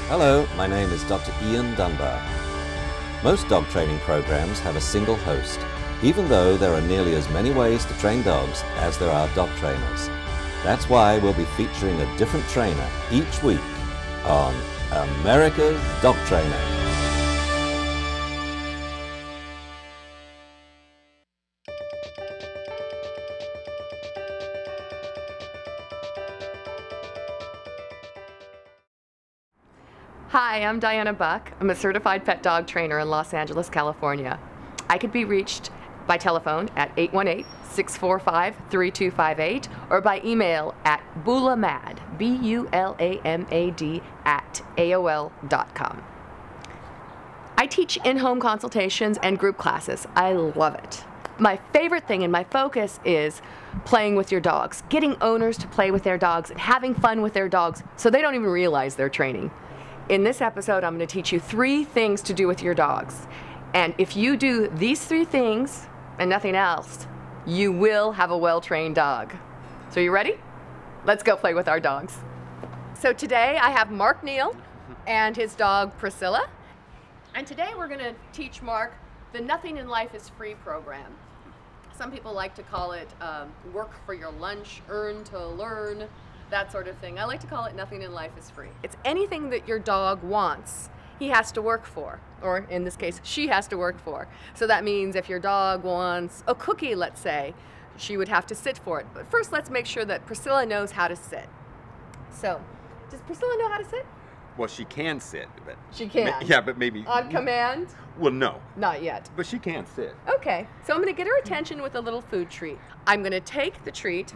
Hello, my name is Dr. Ian Dunbar. Most dog training programs have a single host, even though there are nearly as many ways to train dogs as there are dog trainers. That's why we'll be featuring a different trainer each week on America's Dog Trainer. Hi, I'm Dianna Buck. I'm a certified pet dog trainer in Los Angeles, California. I could be reached by telephone at 818-645-3258 or by email at bulamad, B-U-L-A-M-A-D, @AOL.com. I teach in-home consultations and group classes. I love it. My favorite thing and my focus is playing with your dogs, getting owners to play with their dogs and having fun with their dogs so they don't even realize they're training. In this episode, I'm going to teach you 3 things to do with your dogs. And if you do these 3 things and nothing else, you will have a well-trained dog. So you ready? Let's go play with our dogs. So today I have Mark Neal and his dog Priscilla. And today we're going to teach Mark the Nothing in Life is Free program. Some people like to call it work for your lunch, earn to learn, that sort of thing. I like to call it Nothing in Life is Free. It's anything that your dog wants, he has to work for, or in this case, she has to work for. So that means if your dog wants a cookie, let's say, she would have to sit for it. But first, let's make sure that Priscilla knows how to sit. So, does Priscilla know how to sit? Well, she can sit, but she can. Yeah, but maybe on command? Well, no, not yet. But she can sit. Okay, so I'm going to get her attention with a little food treat. I'm going to take the treat.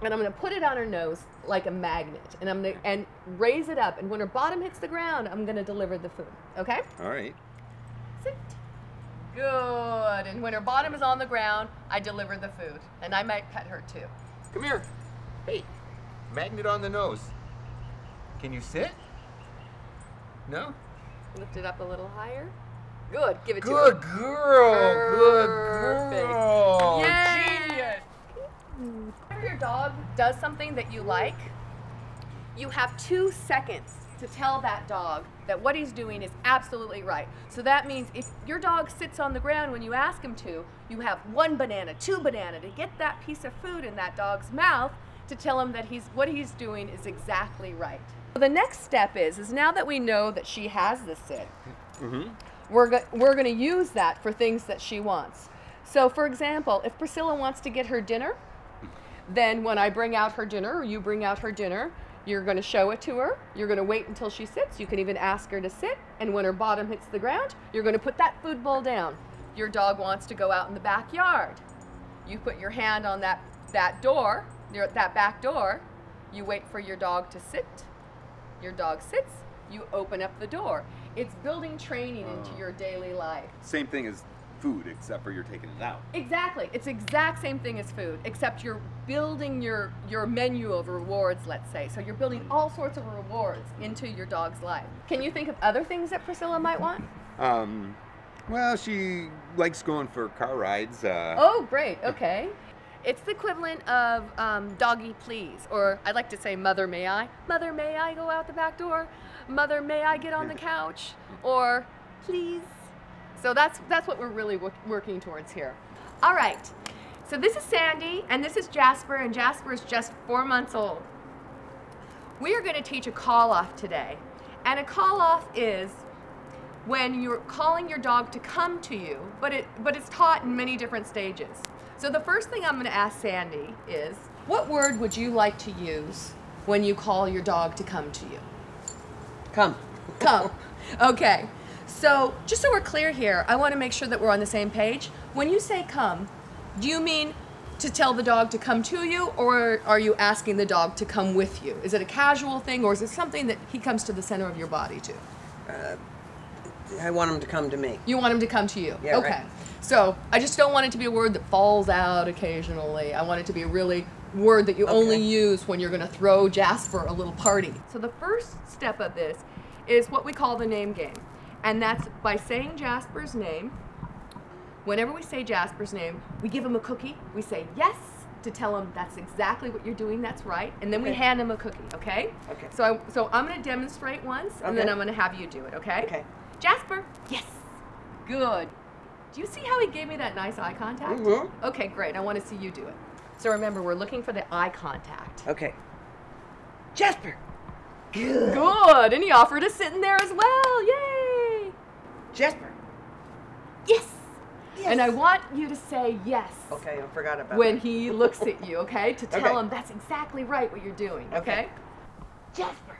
And I'm going to put it on her nose like a magnet, and I'm going to raise it up, and when her bottom hits the ground, I'm going to deliver the food. Okay? All right. Sit. Good. And when her bottom is on the ground, I deliver the food, and I might pet her too. Come here. Hey, magnet on the nose. Can you sit? No? Lift it up a little higher. Good. Give it to her. Good girl. Good girl. Yay. Genius. If your dog does something that you like, you have 2 seconds to tell that dog that what he's doing is absolutely right. So that means if your dog sits on the ground when you ask him to, you have 1 banana, 2 banana to get that piece of food in that dog's mouth to tell him that what he's doing is exactly right. So the next step is now that we know that she has the sit, we're going to use that for things that she wants. So for example, if Priscilla wants to get her dinner, then when I bring out her dinner, or you bring out her dinner, you're going to show it to her. You're going to wait until she sits. You can even ask her to sit. And when her bottom hits the ground, you're going to put that food bowl down. Your dog wants to go out in the backyard. You put your hand on that back door. You wait for your dog to sit. Your dog sits. You open up the door. It's building training into your daily life. Same thing as food, except for you're taking it out. Exactly. It's the exact same thing as food, except you're building your menu of rewards, let's say. So you're building all sorts of rewards into your dog's life. Can you think of other things that Priscilla might want? Well, she likes going for car rides. Oh, great. Okay. It's the equivalent of doggy please, or I'd like to say mother may I? Mother, may I go out the back door? Mother, may I get on the couch? Or please? So that's what we're really working towards here. All right, so this is Sandy, and this is Jasper, and Jasper is just 4 months old. We are going to teach a call-off today, and a call-off is when you're calling your dog to come to you, but it's taught in many different stages. So the first thing I'm going to ask Sandy is, what word would you like to use when you call your dog to come to you? Come. Come. Okay. So, just so we're clear here, I want to make sure that we're on the same page. When you say come, do you mean to tell the dog to come to you, or are you asking the dog to come with you? Is it a casual thing, or is it something that he comes to the center of your body to? I want him to come to me. You want him to come to you? Yeah, okay. right. So, I just don't want it to be a word that falls out occasionally. I want it to be a really word that you only use when you're going to throw Jasper a little party. So the first step of this is what we call the name game. And that's by saying Jasper's name. Whenever we say Jasper's name, we give him a cookie. We say yes to tell him that's exactly what you're doing, that's right, and then we Okay. hand him a cookie, okay? Okay. So I'm going to demonstrate once, and then Okay. I'm going to have you do it, okay? Okay. Jasper. Yes. Good. Do you see how he gave me that nice eye contact? Mm-hmm. Okay, great. I want to see you do it. So remember, we're looking for the eye contact. Okay. Jasper. Good. And he offered to sit in there as well. Yay. Jasper. Yes. Yes. And I want you to say yes. Okay, I forgot about When that. he looks at you, okay? To tell Okay. him that's exactly right what you're doing, okay? Jasper.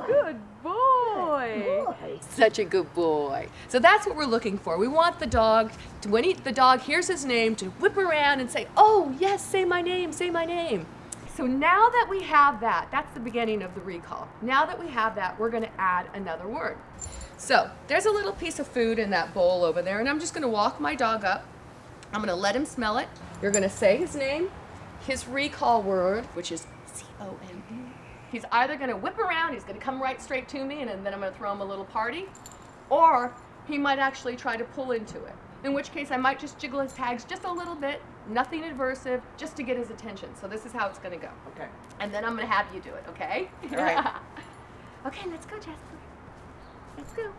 Good boy. Such a good boy. So that's what we're looking for. We want the dog to, when the dog hears his name, to whip around and say, oh, yes, say my name, say my name. So now that we have that, that's the beginning of the recall. Now that we have that, we're going to add another word. So there's a little piece of food in that bowl over there, and I'm just going to walk my dog up. I'm going to let him smell it. You're going to say his name, his recall word, which is C-O-M-E. He's either going to whip around, he's going to come right straight to me, and then I'm going to throw him a little party, or he might actually try to pull into it, in which case I might just jiggle his tags just a little bit, nothing adversive, just to get his attention. So this is how it's going to go. Okay. And then I'm going to have you do it, okay? All right. Okay, let's go, Jasper. Let's go.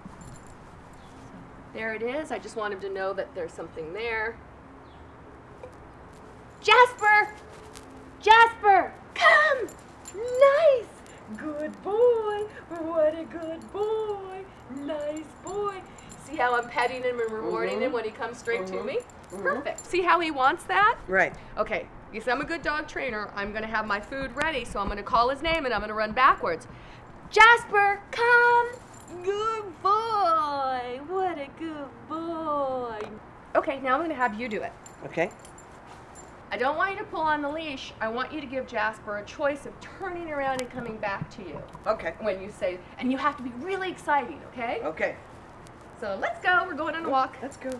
There it is. I just want him to know that there's something there. Jasper! Jasper! Come! Nice! Good boy! What a good boy! Nice boy! See how I'm petting him and rewarding him when he comes straight to me? Perfect. See how he wants that? Right. Okay, because I'm a good dog trainer, I'm going to have my food ready, so I'm going to call his name and I'm going to run backwards. Jasper, come! Good boy! What a good boy! Okay, now I'm going to have you do it. Okay. I don't want you to pull on the leash. I want you to give Jasper a choice of turning around and coming back to you Okay. when you say, and you have to be really exciting, okay? Okay. So let's go. We're going on a walk. Let's go.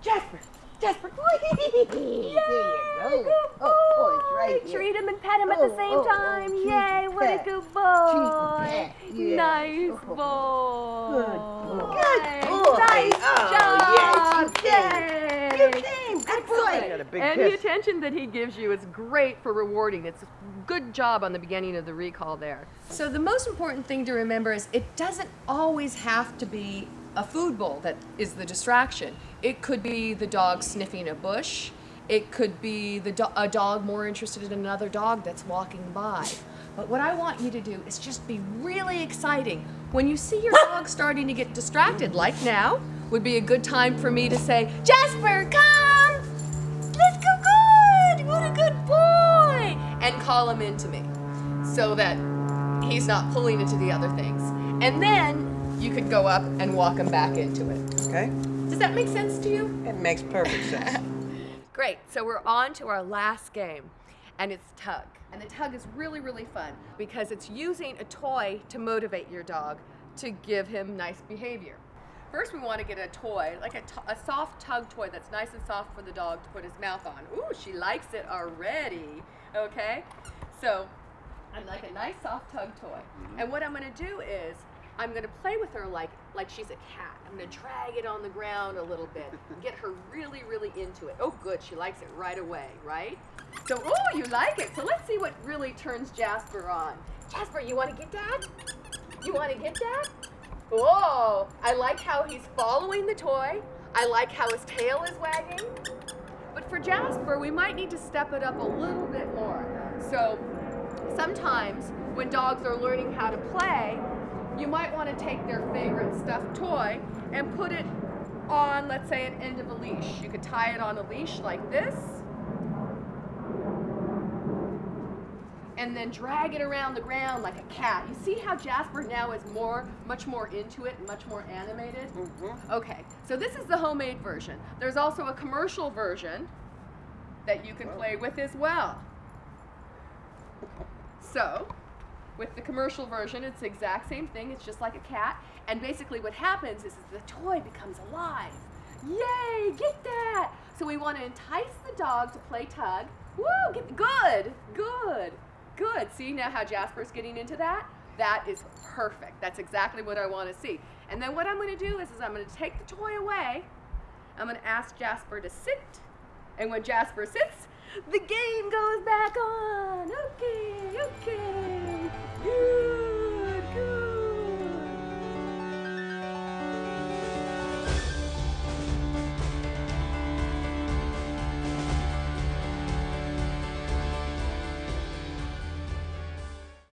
Jasper. Jasper. Yay! There you go. Good boy! It's right here. Treat him and pet him at the same time. treat Yay! and What a pet. good Treat boy! and pet. Yeah. Nice boy! Good boy. Nice Oh, job! yes, you came. Yay! You came. Good Excellent. boy. Got a big And the kiss. attention that he gives you is great for rewarding. It's a good job on the beginning of the recall there. So the most important thing to remember is it doesn't always have to be a food bowl that is the distraction. It could be the dog sniffing a bush. It could be a dog more interested in another dog that's walking by. But what I want you to do is just be really exciting. When you see your dog starting to get distracted, like now, would be a good time for me to say, Jasper, come! Let's go good! What a good boy! And call him into me so that he's not pulling into the other things. And then you could go up and walk him back into it. Okay. Does that make sense to you? It makes perfect sense. Great, so we're on to our last game, and it's tug. And the tug is really, really fun because it's using a toy to motivate your dog to give him nice behavior. First, we want to get a toy, like a soft tug toy that's nice and soft for the dog to put his mouth on. Ooh, she likes it already, okay? So, I'd like a nice soft tug toy. And what I'm going to do is, I'm going to play with her like she's a cat. I'm going to drag it on the ground a little bit and get her really, really into it. Oh, good. She likes it right away, right? So, oh, you like it. So let's see what really turns Jasper on. Jasper, you want to get that? You want to get that? Oh, I like how he's following the toy. I like how his tail is wagging. But for Jasper, we might need to step it up a little bit more. So sometimes when dogs are learning how to play, you might want to take their favorite stuffed toy and put it on, let's say, an end of a leash. You could tie it on a leash like this, and then drag it around the ground like a cat. You see how Jasper now is much more into it and much more animated? Okay, so this is the homemade version. There's also a commercial version that you can play with as well. So, with the commercial version, it's the exact same thing. It's just like a cat. And basically what happens is the toy becomes alive. Yay, get that! So we want to entice the dog to play tug. Woo, good. See now how Jasper's getting into that? That is perfect. That's exactly what I want to see. And then what I'm going to do is I'm going to take the toy away. I'm going to ask Jasper to sit And when Jasper sits, the game goes back on. Okay, okay.